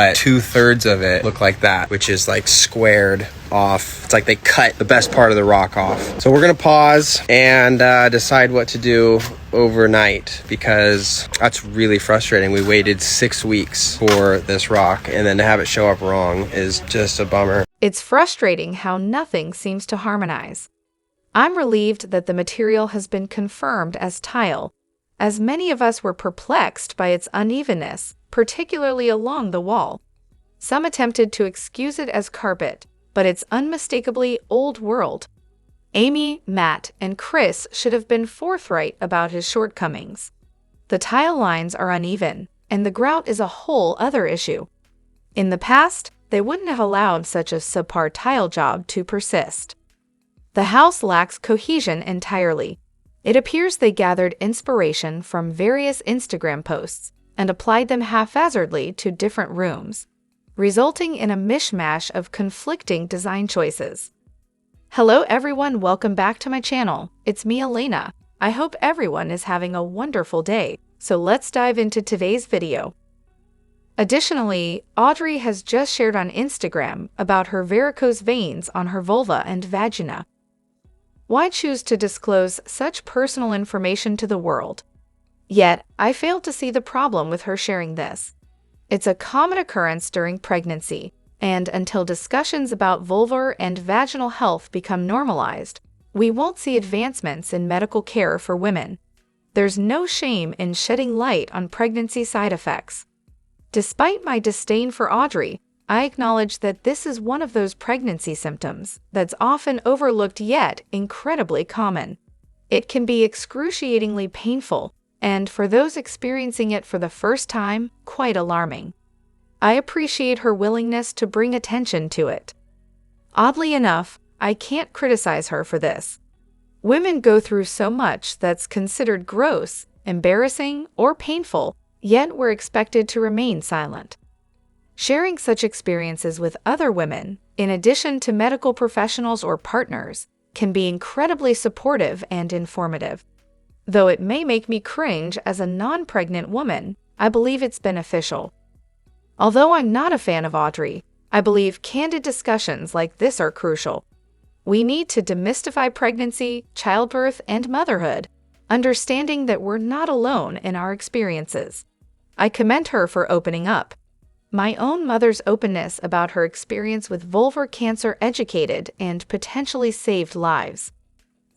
but 2/3 of it look like that, which is like squared off. It's like they cut the best part of the rock off. So we're gonna pause and decide what to do overnight, because that's really frustrating. We waited 6 weeks for this rock, and then to have it show up wrong is just a bummer. It's frustrating how nothing seems to harmonize. I'm relieved that the material has been confirmed as tile, as many of us were perplexed by its unevenness, particularly along the wall. Some attempted to excuse it as carpet, but it's unmistakably old world. Amy, Matt, and Chris should have been forthright about his shortcomings. The tile lines are uneven, and the grout is a whole other issue. In the past, they wouldn't have allowed such a subpar tile job to persist. The house lacks cohesion entirely. It appears they gathered inspiration from various Instagram posts and applied them haphazardly to different rooms, resulting in a mishmash of conflicting design choices. Hello everyone, welcome back to my channel. It's me, Elena. I hope everyone is having a wonderful day, so let's dive into today's video. Additionally, Audrey has just shared on Instagram about her varicose veins on her vulva and vagina. Why choose to disclose such personal information to the world? Yet, I fail to see the problem with her sharing this. It's a common occurrence during pregnancy, and until discussions about vulvar and vaginal health become normalized, we won't see advancements in medical care for women. There's no shame in shedding light on pregnancy side effects. Despite my disdain for Audrey, I acknowledge that this is one of those pregnancy symptoms that's often overlooked yet incredibly common. It can be excruciatingly painful, and for those experiencing it for the first time, quite alarming. I appreciate her willingness to bring attention to it. Oddly enough, I can't criticize her for this. Women go through so much that's considered gross, embarrassing, or painful, yet we're expected to remain silent. Sharing such experiences with other women, in addition to medical professionals or partners, can be incredibly supportive and informative. Though it may make me cringe as a non-pregnant woman, I believe it's beneficial. Although I'm not a fan of Audrey, I believe candid discussions like this are crucial. We need to demystify pregnancy, childbirth, and motherhood, understanding that we're not alone in our experiences. I commend her for opening up. My own mother's openness about her experience with vulvar cancer educated and potentially saved lives.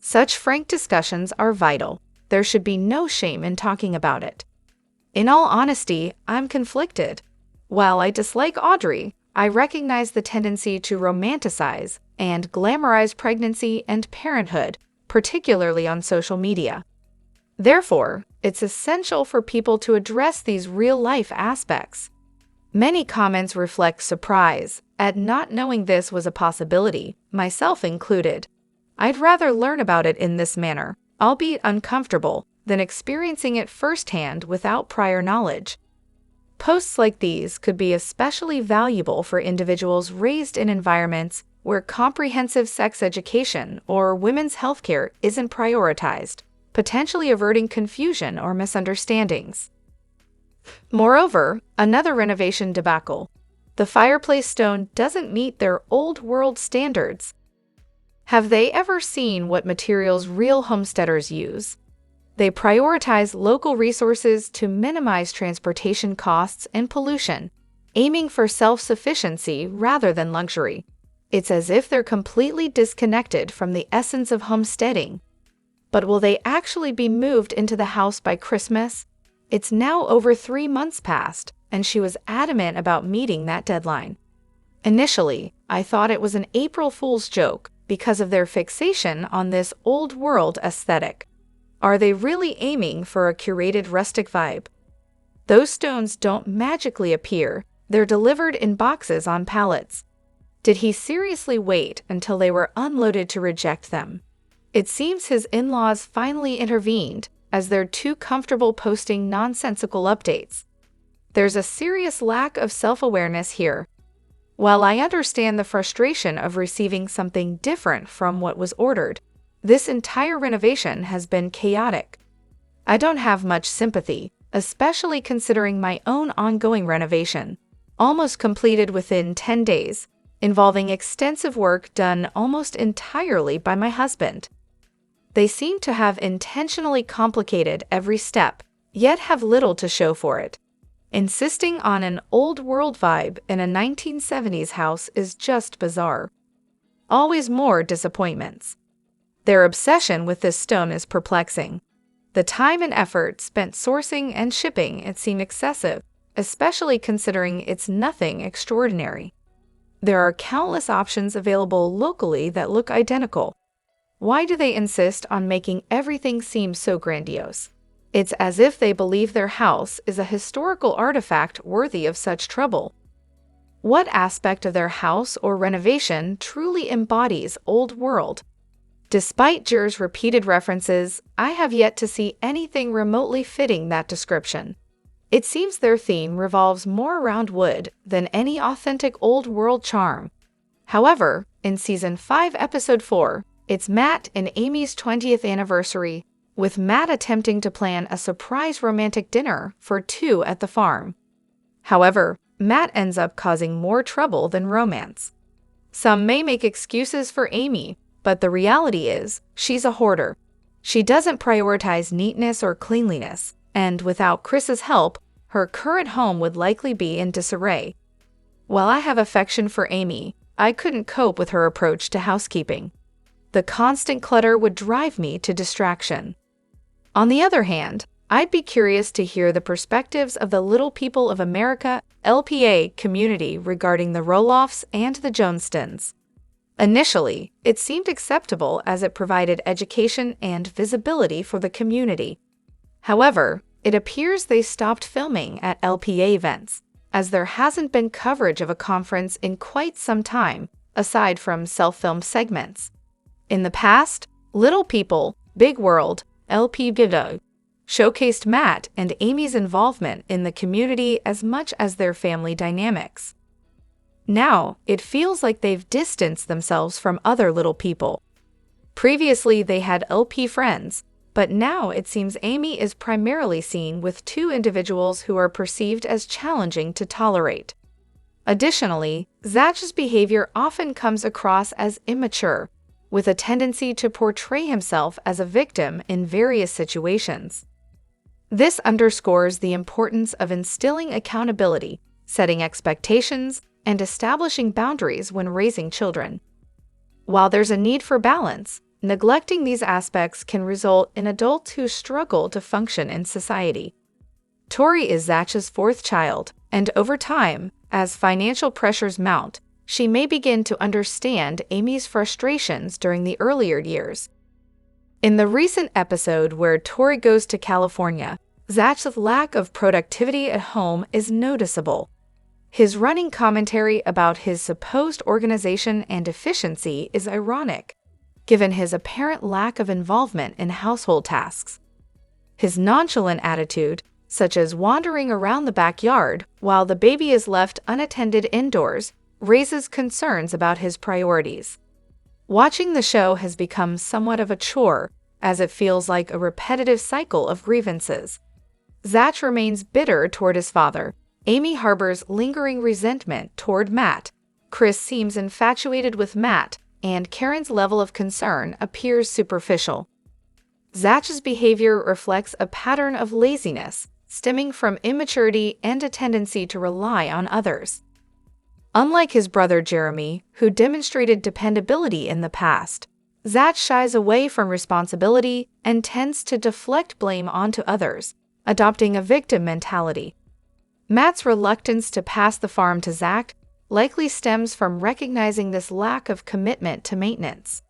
Such frank discussions are vital. There should be no shame in talking about it. In all honesty, I'm conflicted. While I dislike Audrey, I recognize the tendency to romanticize and glamorize pregnancy and parenthood, particularly on social media. Therefore, it's essential for people to address these real-life aspects. Many comments reflect surprise at not knowing this was a possibility, myself included. I'd rather learn about it in this manner, albeit uncomfortable, than experiencing it firsthand without prior knowledge. Posts like these could be especially valuable for individuals raised in environments where comprehensive sex education or women's healthcare isn't prioritized, potentially averting confusion or misunderstandings. Moreover, another renovation debacle. The fireplace stone doesn't meet their old world standards. Have they ever seen what materials real homesteaders use? They prioritize local resources to minimize transportation costs and pollution, aiming for self-sufficiency rather than luxury. It's as if they're completely disconnected from the essence of homesteading. But will they actually be moved into the house by Christmas? It's now over 3 months past, and she was adamant about meeting that deadline. Initially, I thought it was an April Fool's joke because of their fixation on this old-world aesthetic. Are they really aiming for a curated rustic vibe? Those stones don't magically appear, they're delivered in boxes on pallets. Did he seriously wait until they were unloaded to reject them? It seems his in-laws finally intervened, as they're too comfortable posting nonsensical updates. There's a serious lack of self-awareness here. While I understand the frustration of receiving something different from what was ordered, this entire renovation has been chaotic. I don't have much sympathy, especially considering my own ongoing renovation. almost completed within 10 days, involving extensive work done almost entirely by my husband. They seem to have intentionally complicated every step, yet have little to show for it. Insisting on an old world vibe in a 1970s house is just bizarre. Always more disappointments. Their obsession with this stone is perplexing. The time and effort spent sourcing and shipping it seem excessive, especially considering it's nothing extraordinary. There are countless options available locally that look identical. Why do they insist on making everything seem so grandiose? It's as if they believe their house is a historical artifact worthy of such trouble. What aspect of their house or renovation truly embodies old world? Despite Jer's repeated references, I have yet to see anything remotely fitting that description. It seems their theme revolves more around wood than any authentic old world charm. However, in Season 5, Episode 4, it's Matt and Amy's 20th anniversary, with Matt attempting to plan a surprise romantic dinner for two at the farm. However, Matt ends up causing more trouble than romance. Some may make excuses for Amy, but the reality is, she's a hoarder. She doesn't prioritize neatness or cleanliness, and without Chris's help, her current home would likely be in disarray. While I have affection for Amy, I couldn't cope with her approach to housekeeping. The constant clutter would drive me to distraction. On the other hand, I'd be curious to hear the perspectives of the Little People of America LPA community regarding the Roloffs and the Jonestones. Initially, it seemed acceptable as it provided education and visibility for the community. However, it appears they stopped filming at LPA events, as there hasn't been coverage of a conference in quite some time, aside from self-filmed segments. In the past, Little People, Big World, LPGIDO showcased Matt and Amy's involvement in the community as much as their family dynamics. Now, it feels like they've distanced themselves from other Little People. Previously, they had LP friends, but now it seems Amy is primarily seen with two individuals who are perceived as challenging to tolerate. Additionally, Zach's behavior often comes across as immature, with a tendency to portray himself as a victim in various situations. This underscores the importance of instilling accountability, setting expectations, and establishing boundaries when raising children. While there's a need for balance, neglecting these aspects can result in adults who struggle to function in society. Tori is Zach's fourth child, and over time, as financial pressures mount, she may begin to understand Amy's frustrations during the earlier years. In the recent episode where Tori goes to California, Zach's lack of productivity at home is noticeable. His running commentary about his supposed organization and efficiency is ironic, given his apparent lack of involvement in household tasks. His nonchalant attitude, such as wandering around the backyard while the baby is left unattended indoors, raises concerns about his priorities. Watching the show has become somewhat of a chore, as it feels like a repetitive cycle of grievances. Zach remains bitter toward his father. Amy harbors lingering resentment toward Matt. Chris seems infatuated with Matt, and Karen's level of concern appears superficial. Zach's behavior reflects a pattern of laziness, stemming from immaturity and a tendency to rely on others. Unlike his brother Jeremy, who demonstrated dependability in the past, Zach shies away from responsibility and tends to deflect blame onto others, adopting a victim mentality. Matt's reluctance to pass the farm to Zach likely stems from recognizing this lack of commitment to maintenance.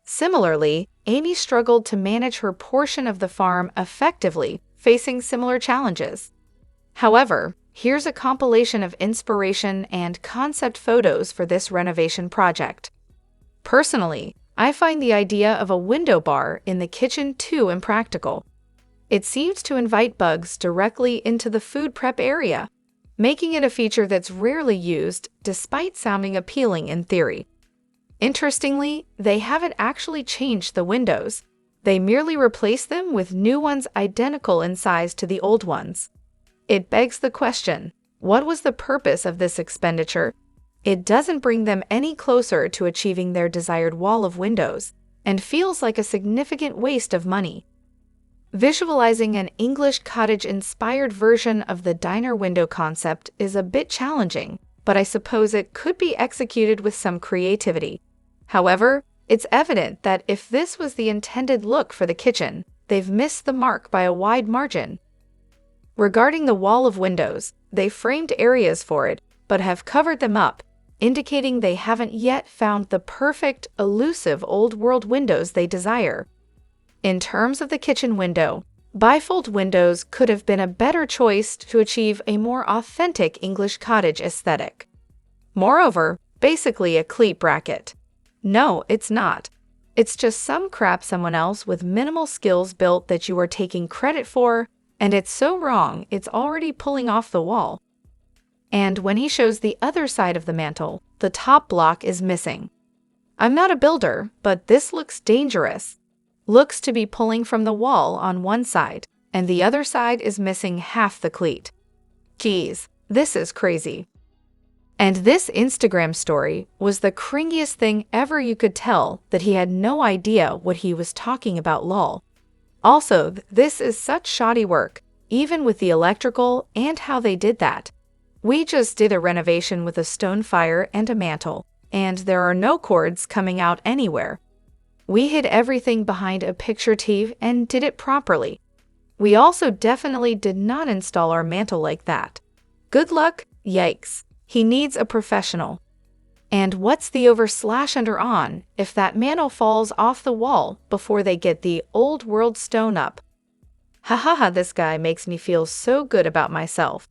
Similarly, Amy struggled to manage her portion of the farm effectively, facing similar challenges. However, here's a compilation of inspiration and concept photos for this renovation project. Personally, I find the idea of a window bar in the kitchen too impractical. It seems to invite bugs directly into the food prep area, making it a feature that's rarely used despite sounding appealing in theory. Interestingly, they haven't actually changed the windows. They merely replaced them with new ones identical in size to the old ones. It begs the question, What was the purpose of this expenditure? It doesn't bring them any closer to achieving their desired wall of windows, and feels like a significant waste of money. Visualizing an English cottage-inspired version of the diner window concept is a bit challenging, but I suppose it could be executed with some creativity. However, it's evident that if this was the intended look for the kitchen, they've missed the mark by a wide margin. Regarding the wall of windows, they framed areas for it, but have covered them up, indicating they haven't yet found the perfect, elusive old-world windows they desire. In terms of the kitchen window, bifold windows could have been a better choice to achieve a more authentic English cottage aesthetic. Moreover, basically a cleat bracket. No, it's not. It's just some crap someone else with minimal skills built that you are taking credit for, and it's so wrong it's already pulling off the wall. And when he shows the other side of the mantel, the top block is missing. I'm not a builder, but this looks dangerous. Looks to be pulling from the wall on one side, and the other side is missing half the cleat. Geez, this is crazy. And this Instagram story was the cringiest thing ever. You could tell that he had no idea what he was talking about, lol. Also, this is such shoddy work, even with the electrical and how they did that. We just did a renovation with a stone fire and a mantle, and there are no cords coming out anywhere. We hid everything behind a picture TV and did it properly. We also definitely did not install our mantle like that. Good luck, yikes. He needs a professional. And what's the over/under on if that mantle falls off the wall before they get the old world stone up? Hahaha, this guy makes me feel so good about myself.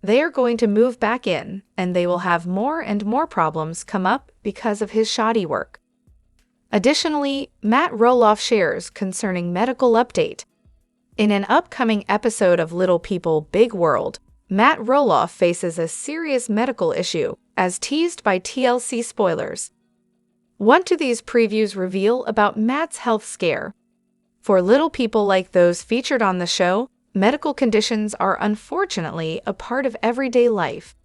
They are going to move back in, and they will have more and more problems come up because of his shoddy work. Additionally, Matt Roloff shares concerning medical update. In an upcoming episode of Little People, Big World, Matt Roloff faces a serious medical issue, as teased by TLC spoilers. What do these previews reveal about Matt's health scare? For little people like those featured on the show, medical conditions are unfortunately a part of everyday life.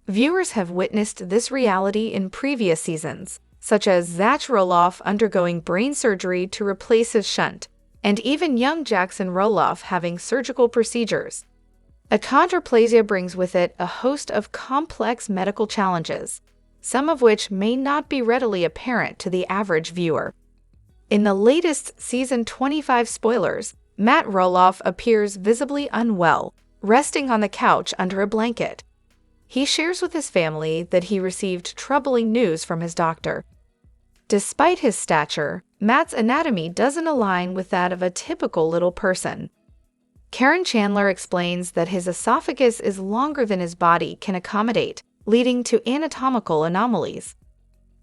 Viewers have witnessed this reality in previous seasons, such as Zach Roloff undergoing brain surgery to replace his shunt, and even young Jackson Roloff having surgical procedures. Achondroplasia brings with it a host of complex medical challenges, some of which may not be readily apparent to the average viewer. In the latest Season 25 spoilers, Matt Roloff appears visibly unwell, resting on the couch under a blanket. He shares with his family that he received troubling news from his doctor. Despite his stature, Matt's anatomy doesn't align with that of a typical little person. Karen Chandler explains that his esophagus is longer than his body can accommodate, leading to anatomical anomalies.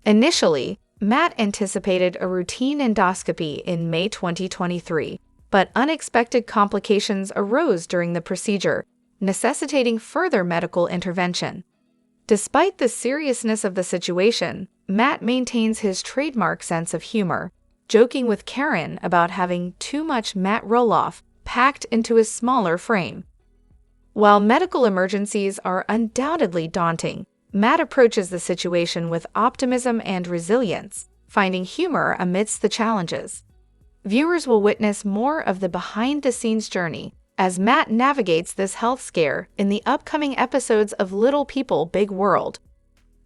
Initially, Matt anticipated a routine endoscopy in May 2023, but unexpected complications arose during the procedure, necessitating further medical intervention. Despite the seriousness of the situation, Matt maintains his trademark sense of humor, joking with Karen about having too much Matt Roloff packed into his smaller frame. While medical emergencies are undoubtedly daunting, Matt approaches the situation with optimism and resilience, finding humor amidst the challenges. Viewers will witness more of the behind-the-scenes journey as Matt navigates this health scare in the upcoming episodes of Little People, Big World.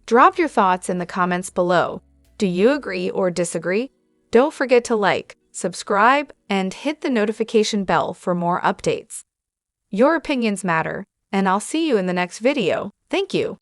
Drop your thoughts in the comments below. Do you agree or disagree? Don't forget to like, subscribe, and hit the notification bell for more updates. Your opinions matter, and I'll see you in the next video. Thank you.